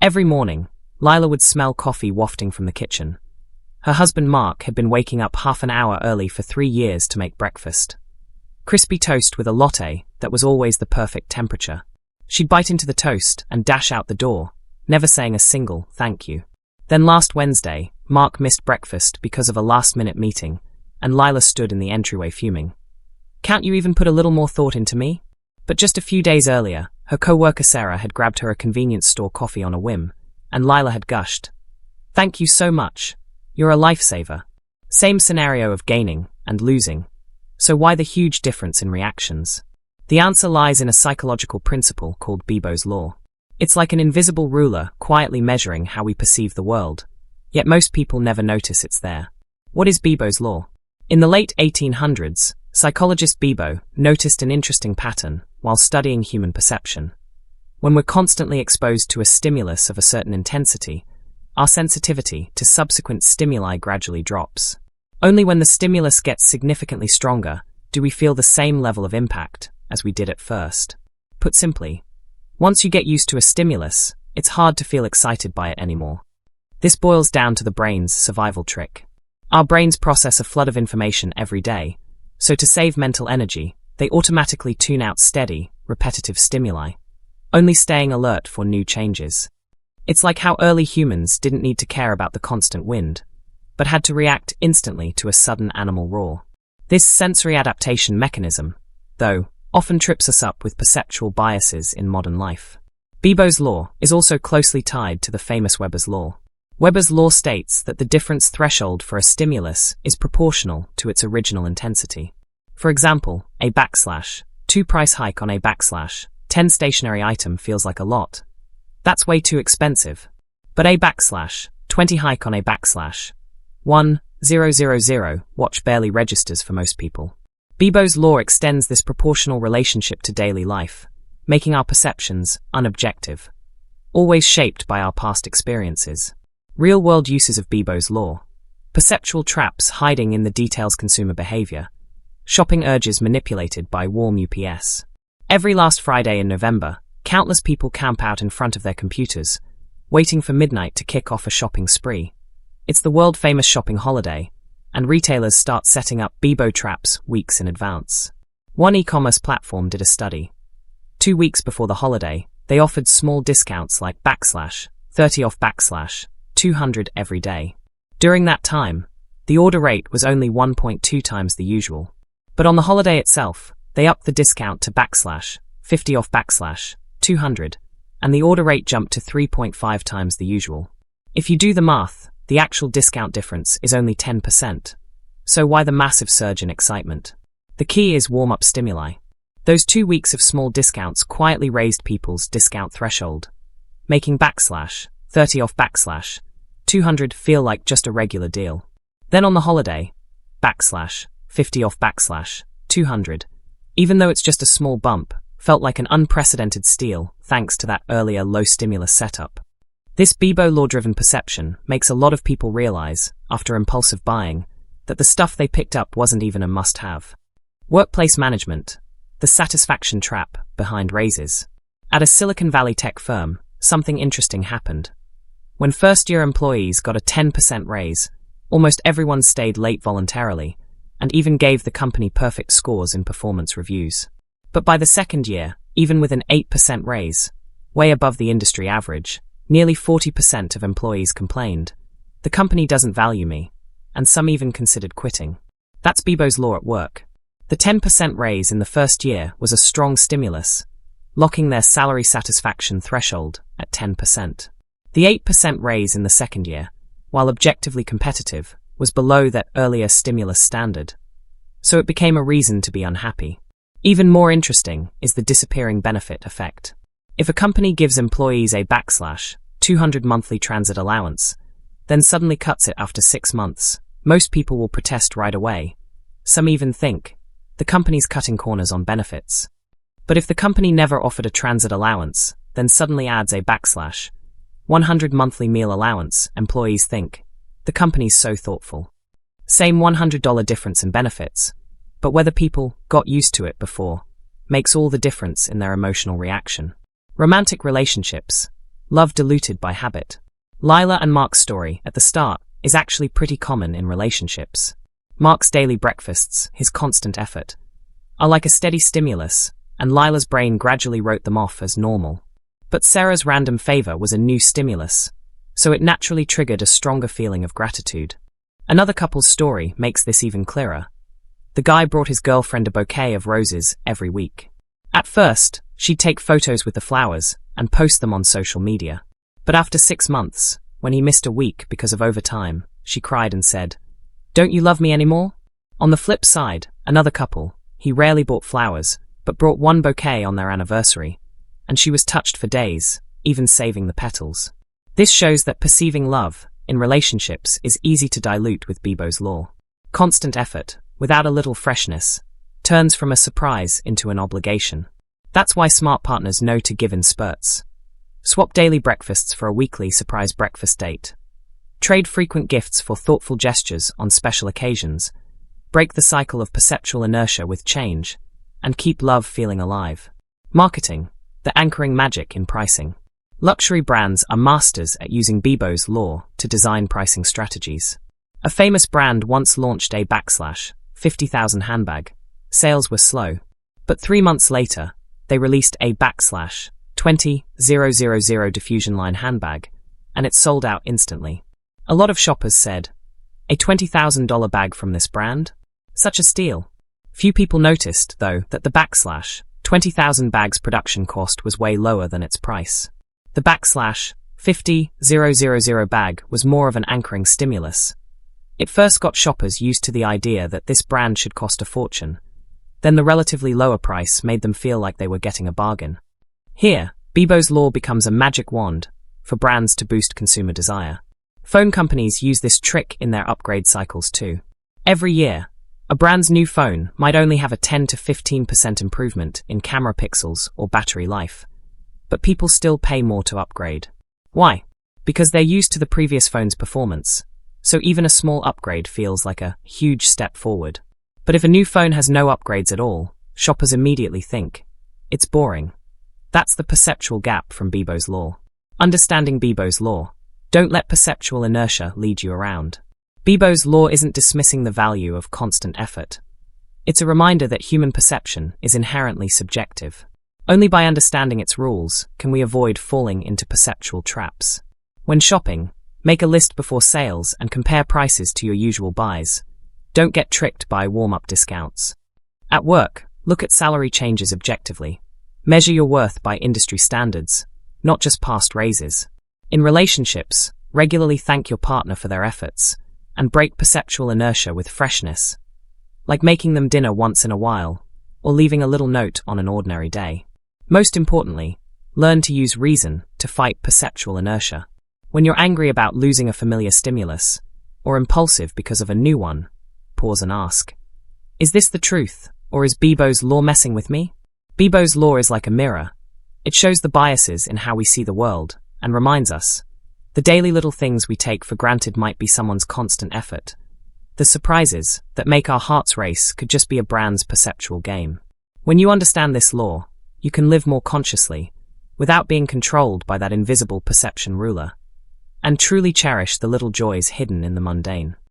Every morning, Lila would smell coffee wafting from the kitchen. Her husband Mark had been waking up half an hour early for 3 years to make breakfast. Crispy toast with a latte that was always the perfect temperature. She'd bite into the toast and dash out the door, never saying a single thank you. Then last Wednesday, Mark missed breakfast because of a last-minute meeting, and Lila stood in the entryway fuming. "Can't you even put a little more thought into me?" But just a few days earlier, her co-worker Sarah had grabbed her a convenience store coffee on a whim, and Lila had gushed, "Thank you so much. You're a lifesaver." Same scenario of gaining and losing. So why the huge difference in reactions? The answer lies in a psychological principle called Bebo's law. It's like an invisible ruler quietly measuring how we perceive the world, yet most people never notice it's there. What is Bebo's law? In the late 1800s, psychologist Bebo noticed an interesting pattern while studying human perception. When we're constantly exposed to a stimulus of a certain intensity, our sensitivity to subsequent stimuli gradually drops. Only when the stimulus gets significantly stronger do we feel the same level of impact as we did at first. Put simply, once you get used to a stimulus, it's hard to feel excited by it anymore. This boils down to the brain's survival trick. Our brains process a flood of information every day, so to save mental energy, they automatically tune out steady, repetitive stimuli, only staying alert for new changes. It's like how early humans didn't need to care about the constant wind, but had to react instantly to a sudden animal roar. This sensory adaptation mechanism, though, often trips us up with perceptual biases in modern life. Bebo's law is also closely tied to the famous Weber's law. Weber's law states that the difference threshold for a stimulus is proportional to its original intensity. For example, a /2 price hike on a /10 stationary item feels like a lot. That's way too expensive. But a /20 hike on a /1000 watch barely registers for most people. Bebo's law extends this proportional relationship to daily life, making our perceptions unobjective, always shaped by our past experiences. Real-world uses of Bebo's law. Perceptual traps hiding in the details consumer behavior. Shopping urges manipulated by warm UPS. Every last Friday in November, countless people camp out in front of their computers, waiting for midnight to kick off a shopping spree. It's the world-famous shopping holiday, and retailers start setting up Bebo traps weeks in advance. One e-commerce platform did a study. 2 weeks before the holiday, they offered small discounts like /30 off /200 every day. During that time, the order rate was only 1.2 times the usual. But on the holiday itself, they upped the discount to /50 off /200, and the order rate jumped to 3.5 times the usual. If you do the math, the actual discount difference is only 10%. So why the massive surge in excitement? The key is warm-up stimuli. Those 2 weeks of small discounts quietly raised people's discount threshold, making /30 off /200 feel like just a regular deal. Then on the holiday, /50 off /200, even though it's just a small bump, felt like an unprecedented steal thanks to that earlier low-stimulus setup. This Bebo law-driven perception makes a lot of people realize, after impulsive buying, that the stuff they picked up wasn't even a must-have. Workplace management. The satisfaction trap behind raises. At a Silicon Valley tech firm, something interesting happened. When first-year employees got a 10% raise, almost everyone stayed late voluntarily, and even gave the company perfect scores in performance reviews. But by the second year, even with an 8% raise, way above the industry average, nearly 40% of employees complained, "The company doesn't value me," and some even considered quitting. That's Bebo's law at work. The 10% raise in the first year was a strong stimulus, locking their salary satisfaction threshold at 10%. The 8% raise in the second year, while objectively competitive, was below that earlier stimulus standard. So it became a reason to be unhappy. Even more interesting is the disappearing benefit effect. If a company gives employees a /200 monthly transit allowance, then suddenly cuts it after 6 months, most people will protest right away. Some even think, the company's cutting corners on benefits. But if the company never offered a transit allowance, then suddenly adds a /100 monthly meal allowance, employees think, the company's so thoughtful. Same $100 difference in benefits, but whether people got used to it before makes all the difference in their emotional reaction. Romantic relationships. love diluted by habit. Lila and Mark's story, at the start, is actually pretty common in relationships. Mark's daily breakfasts, his constant effort, are like a steady stimulus, and Lila's brain gradually wrote them off as normal. But Sarah's random favor was a new stimulus, so it naturally triggered a stronger feeling of gratitude. Another couple's story makes this even clearer. The guy brought his girlfriend a bouquet of roses every week. At first, she'd take photos with the flowers and post them on social media. But after 6 months, when he missed a week because of overtime, she cried and said, "Don't you love me anymore?" On the flip side, another couple, he rarely bought flowers, but brought one bouquet on their anniversary, and she was touched for days, even saving the petals. This shows that perceiving love in relationships is easy to dilute with Bebo's law. Constant effort, without a little freshness, turns from a surprise into an obligation. That's why smart partners know to give in spurts. Swap daily breakfasts for a weekly surprise breakfast date. Trade frequent gifts for thoughtful gestures on special occasions. Break the cycle of perceptual inertia with change, and keep love feeling alive. Marketing, the anchoring magic in pricing. Luxury brands are masters at using Bebo's law to design pricing strategies. A famous brand once launched a /50,000 handbag. Sales were slow, but 3 months later, they released a /20,000 diffusion line handbag, and it sold out instantly. A lot of shoppers said, "A $20,000 bag from this brand? Such a steal." Few people noticed, though, that the /20,000 bag's production cost was way lower than its price. The /50,000 bag was more of an anchoring stimulus. It first got shoppers used to the idea that this brand should cost a fortune. Then the relatively lower price made them feel like they were getting a bargain. Here, Bebo's law becomes a magic wand for brands to boost consumer desire. Phone companies use this trick in their upgrade cycles too. Every year, a brand's new phone might only have a 10 to 15% improvement in camera pixels or battery life, but people still pay more to upgrade. Why? Because they're used to the previous phone's performance, so even a small upgrade feels like a huge step forward. But if a new phone has no upgrades at all, shoppers immediately think, it's boring. That's the perceptual gap from Bebo's law. Understanding Bebo's law, don't let perceptual inertia lead you around. Bebo's law isn't dismissing the value of constant effort. It's a reminder that human perception is inherently subjective. Only by understanding its rules can we avoid falling into perceptual traps. When shopping, make a list before sales and compare prices to your usual buys. Don't get tricked by warm-up discounts. At work, look at salary changes objectively. Measure your worth by industry standards, not just past raises. In relationships, regularly thank your partner for their efforts, and break perceptual inertia with freshness, like making them dinner once in a while, or leaving a little note on an ordinary day. Most importantly, learn to use reason to fight perceptual inertia. When you're angry about losing a familiar stimulus, or impulsive because of a new one, pause and ask, is this the truth, or is Bebo's law messing with me? Bebo's law is like a mirror. It shows the biases in how we see the world, and reminds us, the daily little things we take for granted might be someone's constant effort. The surprises that make our hearts race could just be a brand's perceptual game. When you understand this law, you can live more consciously, without being controlled by that invisible perception ruler, and truly cherish the little joys hidden in the mundane.